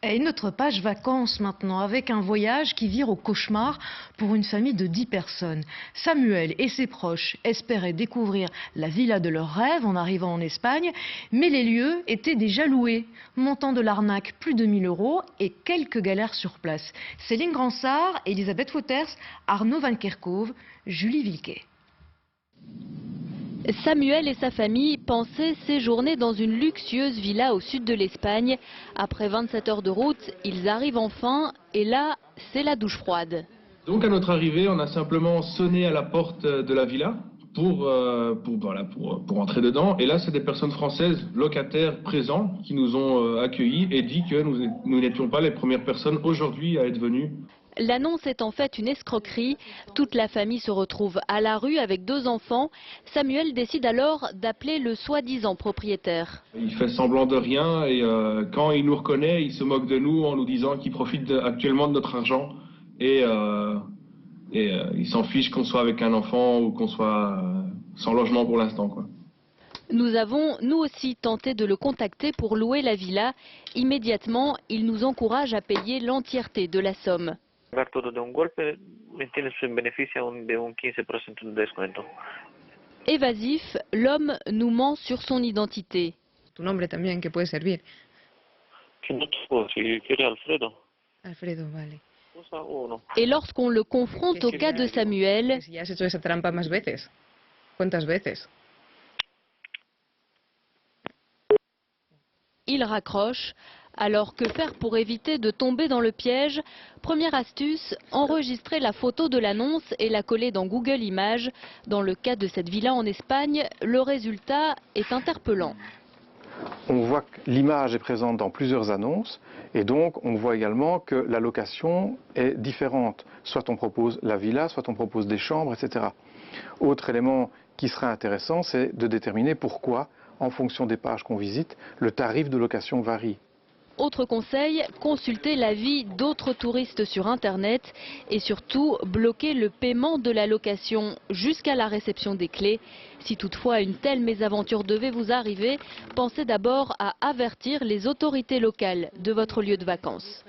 Et notre page vacances maintenant, avec un voyage qui vire au cauchemar pour une famille de 10 personnes. Samuel et ses proches espéraient découvrir la villa de leurs rêves en arrivant en Espagne, mais les lieux étaient déjà loués. Montant de l'arnaque, plus de 1 000 € et quelques galères sur place. Céline Gransart, Elisabeth Wouters, Arnaud Van Kerkhove, Julie Wilquet. Samuel et sa famille pensaient séjourner dans une luxueuse villa au sud de l'Espagne. Après 27 heures de route, ils arrivent enfin et là, c'est la douche froide. Donc à notre arrivée, on a simplement sonné à la porte de la villa pour entrer dedans. Et là, c'est des personnes françaises locataires présents qui nous ont accueillis et dit que nous n'étions pas les premières personnes aujourd'hui à être venues. L'annonce est en fait une escroquerie. Toute la famille se retrouve à la rue avec 2 enfants. Samuel décide alors d'appeler le soi-disant propriétaire. Il fait semblant de rien et quand il nous reconnaît, il se moque de nous en nous disant qu'il profite actuellement de notre argent. Et il s'en fiche qu'on soit avec un enfant ou qu'on soit sans logement pour l'instant, quoi. Nous avons, nous aussi, tenté de le contacter pour louer la villa. Immédiatement, il nous encourage à payer l'entièreté de la somme. Évasif, l'homme nous ment sur son identité. Tu nombre también que puede servir. Alfredo, vale. Et lorsqu'on le confronte au cas de Samuel, Si has hecho esa trampa más veces. ¿Cuántas veces? il raccroche. Alors que faire pour éviter de tomber dans le piège? Première astuce, enregistrer la photo de l'annonce et la coller dans Google Images. Dans le cas de cette villa en Espagne, le résultat est interpellant. On voit que l'image est présente dans plusieurs annonces et donc on voit également que la location est différente. Soit on propose la villa, soit on propose des chambres, etc. Autre élément qui serait intéressant, c'est de déterminer pourquoi, en fonction des pages qu'on visite, le tarif de location varie. Autre conseil, consulter l'avis d'autres touristes sur Internet et surtout bloquer le paiement de la location jusqu'à la réception des clés. Si toutefois une telle mésaventure devait vous arriver, pensez d'abord à avertir les autorités locales de votre lieu de vacances.